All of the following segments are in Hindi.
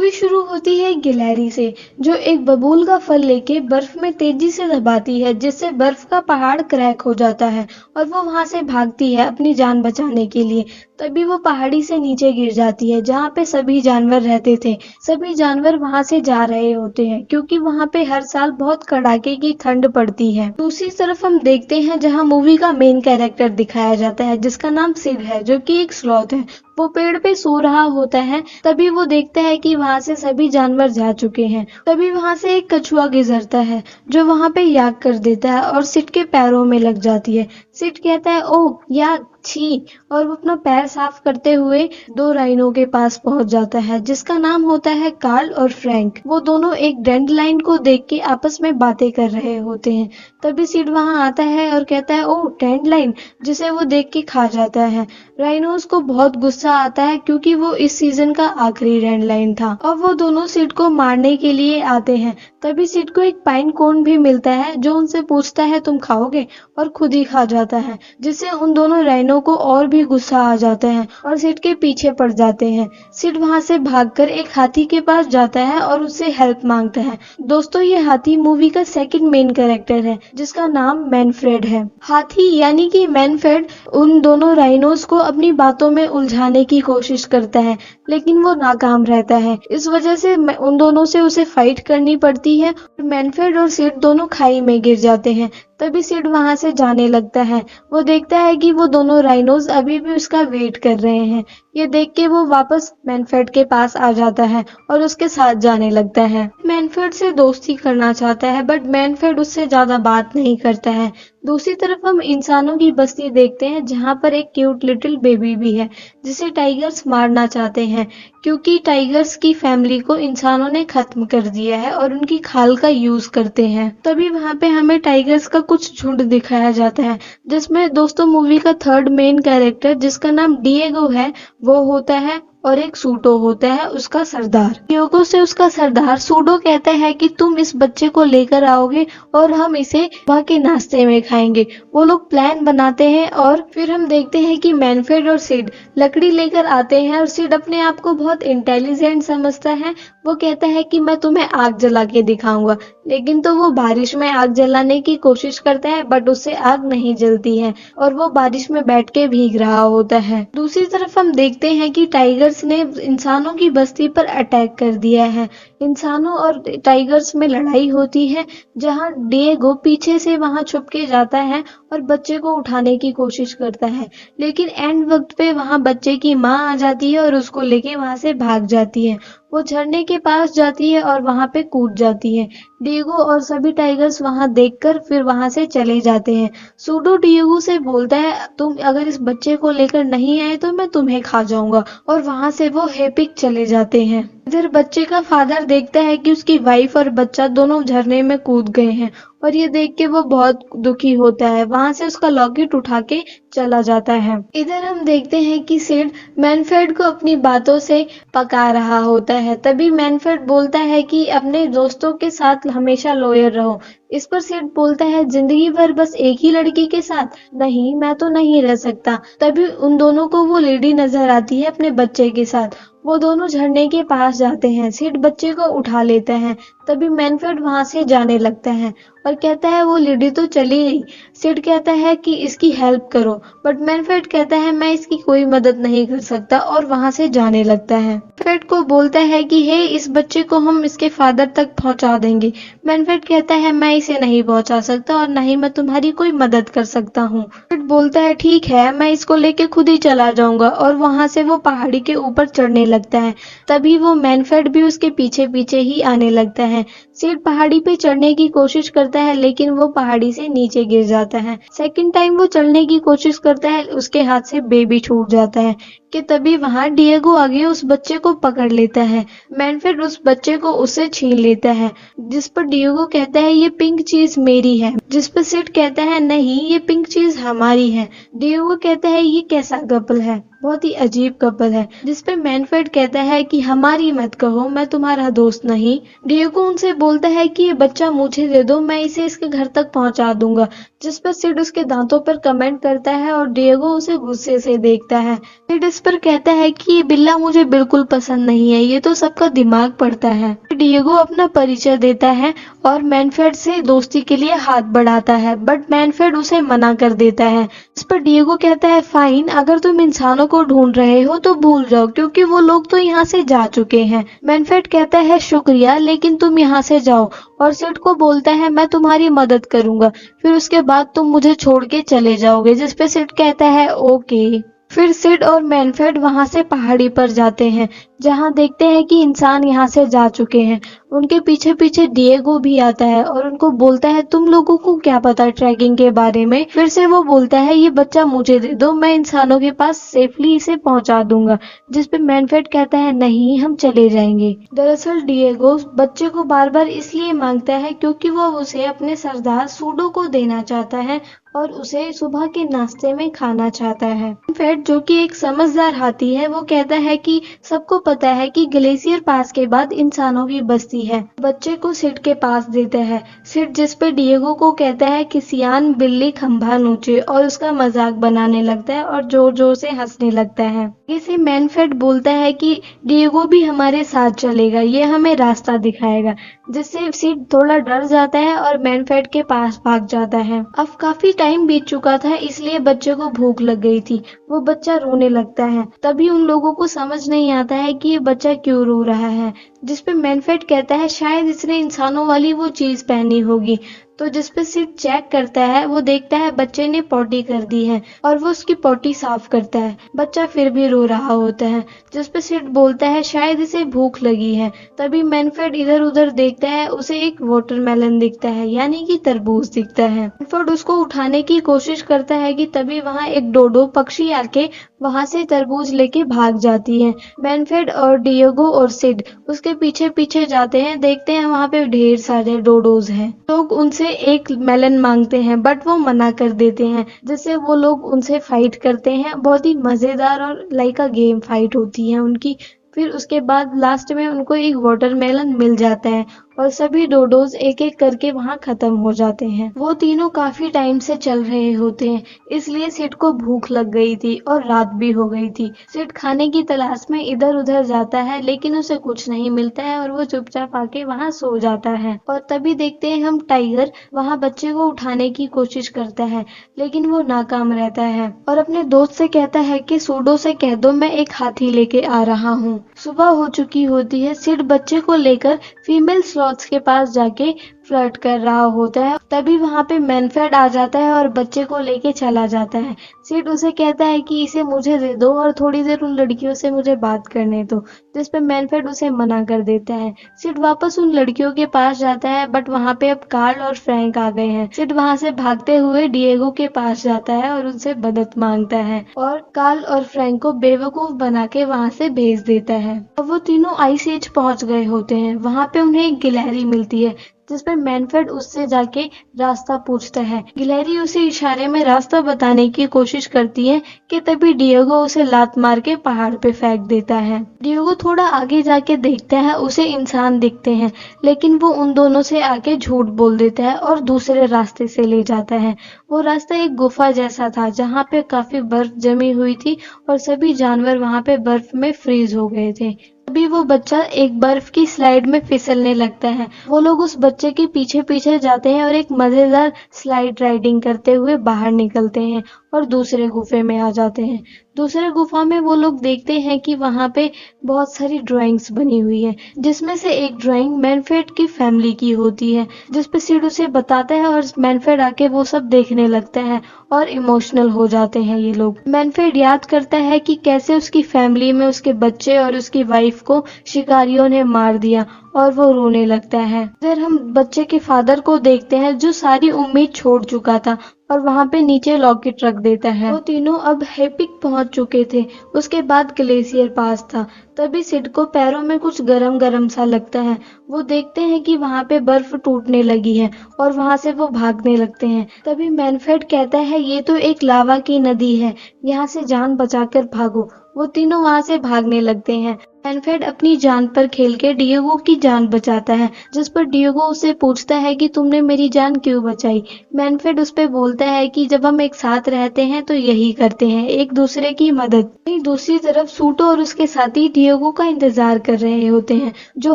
मूवी शुरू होती है गिलहरी से, जो एक बबूल का फल लेके बर्फ में तेजी से दबाती है, जिससे बर्फ का पहाड़ क्रैक हो जाता है और वो वहां से भागती है अपनी जान बचाने के लिए। तभी वो पहाड़ी से नीचे गिर जाती है जहाँ पे सभी जानवर रहते थे। सभी जानवर वहां से जा रहे होते हैं क्योंकि वहां पे हर साल बहुत कड़ाके की ठंड पड़ती है। दूसरी तरफ हम देखते हैं जहाँ मूवी का मेन कैरेक्टर दिखाया जाता है, जिसका नाम सिड है, जो कि एक स्लॉथ है। वो पेड़ पे सो रहा होता है। तभी वो देखता है कि वहां से सभी जानवर जा चुके हैं। तभी वहां से एक कछुआ गुजरता है जो वहां पे याक कर देता है और सिड के पैरों में लग जाती है। सिड कहता है, ओह याक, छी, और वो अपना पैर साफ करते हुए दो राइनो के पास पहुंच जाता है, जिसका नाम होता है कार्ल और फ्रैंक। वो दोनों एक डैंडलाइन को देख के आपस में बातें कर रहे होते हैं। तभी सिड वहां आता है और कहता है, ओह डैंडलाइन, जिसे वो देख के खा जाता है। राइनोस को बहुत गुस्सा आता है क्योंकि वो इस सीजन का आखिरी डैंडलाइन था और वो दोनों सिड को मारने के लिए आते हैं। तभी सिड को एक पाइन कोन भी मिलता है जो उनसे पूछता है, तुम खाओगे, और खुद ही खा जाता है, जिससे उन दोनों राइनो को और भी गुस्सा आ जाता है और सिड के पीछे पड़ जाते हैं। सिड वहां से भागकर एक हाथी के पास जाता है और उससे हेल्प मांगता है। दोस्तों, ये हाथी मूवी का सेकंड मेन कैरेक्टर है, जिसका नाम मैनफ्रेड है। हाथी यानी कि मैनफ्रेड उन दोनों राइनोस को अपनी बातों में उलझाने की कोशिश करता है, लेकिन वो नाकाम रहता है। इस वजह से उन दोनों से उसे फाइट करनी पड़ती है। मैनफ्रेड और सिड दोनों खाई में गिर जाते हैं। तभी सिड वहां से जाने लगता है। वो देखता है कि वो दोनों राइनोस अभी भी उसका वेट कर रहे हैं। ये देख के वो वापस मैनफ्रेड के पास आ जाता है और उसके साथ जाने लगता है। मैनफ्रेड से दोस्ती करना चाहता है, बट मैनफ्रेड उससे ज्यादा बात नहीं करता है। दूसरी तरफ हम इंसानों की बस्ती देखते हैं जहाँ पर एक क्यूट लिटिल बेबी भी है, जिसे टाइगर्स मारना चाहते हैं क्योंकि टाइगर्स की फैमिली को इंसानों ने खत्म कर दिया है और उनकी खाल का यूज करते हैं। तभी वहाँ पे हमें टाइगर्स का कुछ झुंड दिखाया जाता है, जिसमें दोस्तों मूवी का थर्ड मेन कैरेक्टर, जिसका नाम डिएगो है, वो होता है और एक सूटो होता है उसका सरदार। डिएगो से उसका सरदार सूडो कहता है कि तुम इस बच्चे को लेकर आओगे और हम इसे वहाँ के नाश्ते में खाएंगे। वो लोग प्लान बनाते हैं और फिर हम देखते हैं कि मैनफ्रेड और सिड लकड़ी लेकर आते हैं और सिड अपने आप को बहुत इंटेलिजेंट समझता है। वो कहता है कि मैं तुम्हें आग जला के दिखाऊंगा, लेकिन तो वो बारिश में आग जलाने की कोशिश करता है, बट उससे आग नहीं जलती है और वो बारिश में बैठ के भीग रहा होता है। दूसरी तरफ हम देखते हैं कि टाइगर्स ने इंसानों की बस्ती पर अटैक कर दिया है। इंसानों और टाइगर्स में लड़ाई होती है, जहां डिएगो पीछे से वहां छुप के जाता है और बच्चे को उठाने की कोशिश करता है, लेकिन एंड वक्त पे वहां बच्चे की माँ आ जाती है और उसको लेके वहां से भाग जाती है। वो झरने के पास जाती है और वहां पे कूद जाती है। डिएगो और सभी टाइगर्स वहां देखकर फिर वहां से चले जाते हैं। सूडो डिएगो से बोलता है, तुम अगर इस बच्चे को लेकर नहीं आए तो मैं तुम्हें खा जाऊंगा, और वहां से वो हेपिक चले जाते हैं। इधर बच्चे का फादर देखता है कि उसकी वाइफ और बच्चा दोनों झरने में कूद गए हैं और ये देख के वो बहुत दुखी होता है। वहां से उसका लॉकेट उठा के चला जाता है। इधर हम देखते हैं कि सिड मैनफ्रेड को अपनी बातों से पका रहा होता है। तभी मैनफ्रेड बोलता है कि अपने दोस्तों के साथ हमेशा लॉयल रहो। इस पर सिड बोलता है, जिंदगी भर बस एक ही लड़की के साथ? नहीं, मैं तो नहीं रह सकता। तभी उन दोनों को वो लेडी नजर आती है अपने बच्चे के साथ। वो दोनों झरने के पास जाते हैं। सिड बच्चे को उठा लेता है। तभी मैनफ्रेड वहां से जाने लगता है और कहता है, वो लेडी तो चली गई। सिड कहता है कि इसकी हेल्प करो, बट मैनफ्रेड कहता है, मैं इसकी कोई मदद नहीं कर सकता, और वहां से जाने लगता है। मैनफ्रेड को बोलता है कि हे, इस बच्चे को हम इसके फादर तक पहुंचा देंगे। मैनफ्रेड कहता है, मैं इसे नहीं पहुंचा सकता और न ही मैं तुम्हारी कोई मदद कर सकता हूँ। मैनफ्रेड बोलता है, ठीक है, मैं इसको लेके खुद ही चला जाऊंगा, और वहां से वो पहाड़ी के ऊपर चढ़ने लगता है। तभी वो मैनफ्रेड भी उसके पीछे पीछे ही आने लगता है। सिड पहाड़ी पे चढ़ने की कोशिश करता है, लेकिन वो पहाड़ी से नीचे गिर जाता है। सेकंड टाइम वो चढ़ने की कोशिश करता है, उसके हाथ से बेबी छूट जाता है। कि तभी वहां डिएगो आगे उस बच्चे को पकड़ लेता है। मैनफ्रेड उस बच्चे को उससे छीन लेता है, जिस पर डिएगो कहता है, ये पिंक चीज मेरी है। जिस पर सिड कहता है, नहीं, ये पिंक चीज हमारी है। डिएगो कहता है, ये कैसा कपल है? बहुत ही अजीब कपल है, जिसपे मैनफ्रेड कहता है कि हमारी मत कहो, मैं तुम्हारा दोस्त नहीं। डिएगो उनसे बोलता है कि ये बच्चा मुझे दे दो, मैं इसे इसके घर तक पहुंचा दूंगा, जिस पर सिड उसके दांतों पर कमेंट करता है और डिएगो उसे गुस्से से देखता है। सिड इस पर कहता है कि ये बिल्ला मुझे बिल्कुल पसंद नहीं है, ये तो सबका दिमाग पड़ता है। डिएगो अपना परिचय देता है और मैनफ्रेड से दोस्ती के लिए हाथ बढ़ाता है, बट मैनफ्रेड उसे मना कर देता है। इस पर डिएगो कहता है, फाइन, अगर तुम इंसानों को ढूंढ रहे हो तो भूल जाओ, क्योंकि वो लोग तो यहाँ से जा चुके हैं। मैनफ्रेड कहता है, शुक्रिया, लेकिन तुम यहाँ से जाओ, और सिड को बोलता है, मैं तुम्हारी मदद करूंगा, फिर उसके बाद तुम मुझे छोड़ के चले जाओगे, जिस पे सिड कहता है ओके। फिर सिड और मैनफ्रेड वहां से पहाड़ी पर जाते हैं, जहां देखते हैं कि इंसान यहाँ से जा चुके हैं। उनके पीछे पीछे डिएगो भी आता है और उनको बोलता है, तुम लोगों को क्या पता ट्रैकिंग के बारे में। फिर से वो बोलता है, ये बच्चा मुझे दे दो, मैं इंसानों के पास सेफली इसे पहुंचा दूंगा, जिस पे मैनफ्रेड कहता है, नहीं, हम चले जाएंगे। दरअसल डिएगो बच्चे को बार बार इसलिए मांगता है क्योंकि वो उसे अपने सरदार सूडो को देना चाहता है और उसे सुबह के नाश्ते में खाना चाहता है। मैनफ्रेड, जो कि एक समझदार हाथी है, वो कहता है कि सबको पता है कि ग्लेशियर पास के बाद इंसानों की बस्ती है। बच्चे को सिड के पास देता है। सिड जिस पे डिएगो को कहता है कि सियान बिल्ली खंभा नोचे, और उसका मजाक बनाने लगता है और जोर जोर से हंसने लगता है। इसे मैनफ्रेड बोलता है कि डिएगो भी हमारे साथ चलेगा, ये हमें रास्ता दिखाएगा, जिससे सिड थोड़ा डर जाता है और मैनफ्रेड के पास भाग जाता है। अब काफी टाइम बीत चुका था, इसलिए बच्चे को भूख लग गई थी। वो बच्चा रोने लगता है। तभी उन लोगों को समझ नहीं आता है कि ये बच्चा क्यों रो रहा है, जिसपे मैनफ्रेड कहता है, शायद इसने इंसानों वाली वो चीज पहनी होगी। तो जिसपे सिड चेक करता है, वो देखता है बच्चे ने पॉटी कर दी है और वो उसकी पॉटी साफ करता है। बच्चा फिर भी रो रहा होता है, जिसपे सिड बोलता है, शायद इसे भूख लगी है। तभी मैनफ्रेड इधर उधर देखता है, उसे एक वाटरमेलन दिखता है, यानी कि तरबूज दिखता है। मैनफ्रेड उसको उठाने की कोशिश करता है कि तभी वहाँ एक डोडो पक्षी आके वहाँ से तरबूज लेके भाग जाती है। मैनफ्रेड और डिएगो और सिड उसके पीछे पीछे जाते हैं, देखते हैं वहाँ पे ढेर सारे डोडोज हैं। लोग उनसे एक मेलन मांगते हैं, बट वो मना कर देते हैं, जिससे वो लोग उनसे फाइट करते हैं। बहुत ही मजेदार और लाइक अ गेम फाइट होती है उनकी। फिर उसके बाद लास्ट में उनको एक वाटरमेलन मिल जाता है और सभी डोडोज एक एक करके वहाँ खत्म हो जाते हैं। वो तीनों काफी टाइम से चल रहे होते हैं, इसलिए सिड को भूख लग गई थी और रात भी हो गई थी। सिड खाने की तलाश में इधर उधर जाता है, लेकिन उसे कुछ नहीं मिलता है और वो चुपचाप आके वहाँ सो जाता है। और तभी देखते हैं हम टाइगर वहाँ बच्चे को उठाने की कोशिश करता है, लेकिन वो नाकाम रहता है और अपने दोस्त से कहता है कि सूडो से कह दो मैं एक हाथी लेके आ रहा हूँ। सुबह हो चुकी होती है। सिड बच्चे को लेकर फीमेल स्लॉथ्स के पास जाके फ्लर्ट कर रहा होता है। तभी वहाँ पे मैनफ्रेड आ जाता है और बच्चे को लेके चला जाता है। सिड उसे कहता है कि इसे मुझे दे दो और थोड़ी देर उन लड़कियों से मुझे बात करने दो, जिस पे मैनफ्रेड उसे मना कर देता है। सिड वापस उन लड़कियों के पास जाता है, बट वहाँ पे अब कार्ल और फ्रैंक आ गए हैं। सिड वहाँ से भागते हुए डिएगो के पास जाता है और उनसे मदद मांगता है और कार्ल और फ्रैंक को बेवकूफ बना के वहाँ से भेज देता है। अब वो तीनों आइस एज पहुंच गए होते हैं। वहाँ पे उन्हें एक गिलहरी मिलती है, जिसपे मैनफ्रेड उससे जाके रास्ता पूछता है। गिलहरी उसे इशारे में रास्ता बताने की कोशिश करती है कि तभी डिएगो उसे लात मार के पहाड़ पे फेंक देता है। डिएगो थोड़ा आगे जाके देखता है, उसे इंसान दिखते हैं, लेकिन वो उन दोनों से आके झूठ बोल देता है और दूसरे रास्ते से ले जाता है। वो रास्ता एक गुफा जैसा था, जहाँ पे काफी बर्फ जमी हुई थी और सभी जानवर वहाँ पे बर्फ में फ्रीज हो गए थे। तभी वो बच्चा एक बर्फ की स्लाइड में फिसलने लगता है। वो लोग उस बच्चे के पीछे पीछे जाते हैं और एक मजेदार स्लाइड राइडिंग करते हुए बाहर निकलते हैं और दूसरे गुफे में आ जाते हैं। दूसरे गुफा में वो लोग देखते हैं कि वहाँ पे बहुत सारी ड्राइंग्स बनी हुई है, जिसमें से एक ड्राइंग मैनफ्रेड की फैमिली की होती है, जिसपे सिड उसे बताता है और मैनफ्रेड आके वो सब देखने लगता है और इमोशनल हो जाते हैं ये लोग। मैनफ्रेड याद करता है कि कैसे उसकी फैमिली में उसके बच्चे और उसकी वाइफ को शिकारियों ने मार दिया और वो रोने लगता है। फिर हम बच्चे के फादर को देखते हैं, जो सारी उम्मीद छोड़ चुका था और वहां पे नीचे लॉकेट रख देता है। वो तीनों अब हैपिक पहुंच चुके थे। उसके बाद ग्लेशियर पास था। तभी सिड को पैरों में कुछ गरम गरम सा लगता है। वो देखते हैं कि वहां पे बर्फ टूटने लगी है और वहां से वो भागने लगते हैं। तभी मैनफ्रेड कहता है ये तो एक लावा की नदी है, यहाँ से जान बचाकर भागो। वो तीनों वहां से भागने लगते हैं। मैनफ्रेड अपनी जान पर खेल के डिएगो की जान बचाता है, जिस पर डिएगो उससे पूछता है कि तुमने मेरी जान क्यों बचाई। मैनफ्रेड उस पे बोलता है कि जब हम एक साथ रहते हैं तो यही करते हैं, एक दूसरे की मदद। वहीं दूसरी तरफ सूटो और उसके साथी डिएगो का इंतजार कर रहे होते हैं, जो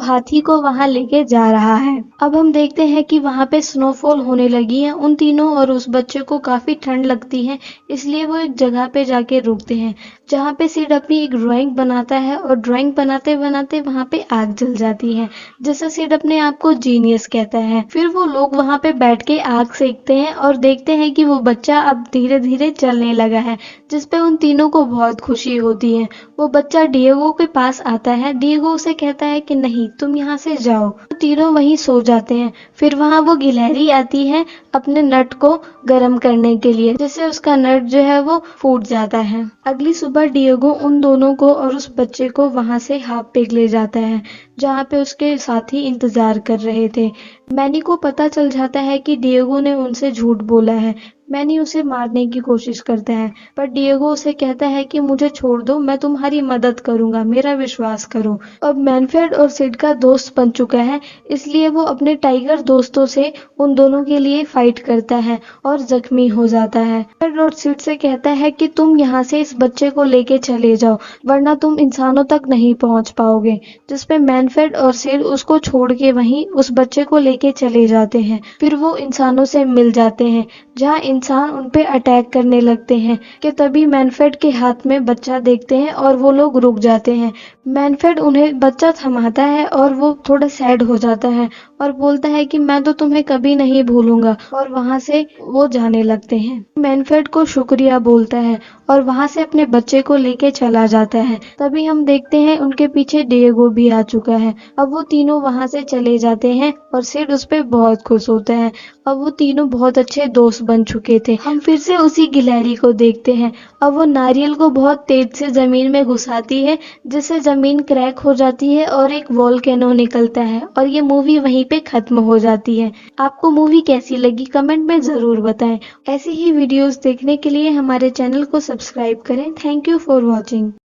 हाथी को वहां लेके जा रहा है। अब हम देखते हैं कि वहां पे स्नोफॉल होने लगी है। उन तीनों और उस बच्चे को काफी ठंड लगती है, इसलिए वो एक जगह पे जाके रुकते हैं, जहाँ पे सिड अपनी एक ड्राइंग बनाता है और ड्राइंग बनाते बनाते वहां पे आग जल जाती है, जिससे सिड अपने आप को जीनियस कहता है। फिर वो लोग वहां पे बैठ के आग सेकते हैं और देखते हैं कि वो बच्चा अब धीरे धीरे चलने लगा है, जिसपे उन तीनों को बहुत खुशी होती है। वो बच्चा डिएगो के पास आता है। डिएगो उसे कहता है कि नहीं, तुम यहाँ से जाओ। तो तीनों वहीं सो जाते हैं। फिर वहां वो गिलहरी आती है अपने नट को गर्म करने के लिए, जिससे उसका नट जो है वो फूट जाता है। अगली सुबह डिएगो उन दोनों को और उस बच्चे को वहां से हाफ पेग ले जाता है, जहाँ पे उसके साथी इंतजार कर रहे थे। मैनी को पता चल जाता है कि डिएगो ने उनसे झूठ बोला है। मैनी उसे मारने की कोशिश करता है, पर डिएगो उसे कहता है कि मुझे छोड़ दो, मैं तुम्हारी मदद करूंगा, मेरा विश्वास करो। अब मैनफ्रेड और सिड का दोस्त बन चुका है, इसलिए वो अपने टाइगर दोस्तों से उन दोनों के लिए फाइट करता है और जख्मी हो जाता है। मैनफ्रेड और सिड से कहता है कि तुम यहाँ से इस बच्चे को लेके चले जाओ, वरना तुम इंसानों तक नहीं पहुंच पाओगे। जिसपे मैनफ्रेड और सिड उसको छोड़ के वहीं उस बच्चे को लेके चले जाते हैं। फिर वो इंसानों से मिल जाते हैं, जहाँ इंसान उन पे अटैक करने लगते हैं कि तभी मैनफ्रेड के हाथ में बच्चा देखते हैं और वो लोग रुक जाते हैं। मैनफ्रेड उन्हें बच्चा थमाता है और वो थोड़ा सैड हो जाता है और बोलता है कि मैं तो तुम्हें कभी नहीं भूलूंगा, और वहां से वो जाने लगते हैं। मैनफ्रेड को शुक्रिया बोलता है और वहां से अपने बच्चे को लेके चला जाता है। तभी हम देखते हैं उनके पीछे डिएगो भी आ चुका है। अब वो तीनों वहां से चले जाते हैं और सिड उस पे बहुत खुश होता है। अब वो तीनों बहुत अच्छे दोस्त बन चुके थे। हम फिर से उसी गिलहरी को देखते हैं। अब वो नारियल को बहुत तेज से जमीन में घुसाती है, जिससे जमीन क्रैक हो जाती है और एक वोल्केनो निकलता है, और ये मूवी वहीं पे खत्म हो जाती है। आपको मूवी कैसी लगी कमेंट में जरूर बताएं। ऐसी ही वीडियोस देखने के लिए हमारे चैनल को सब्सक्राइब करें। Thank you for watching.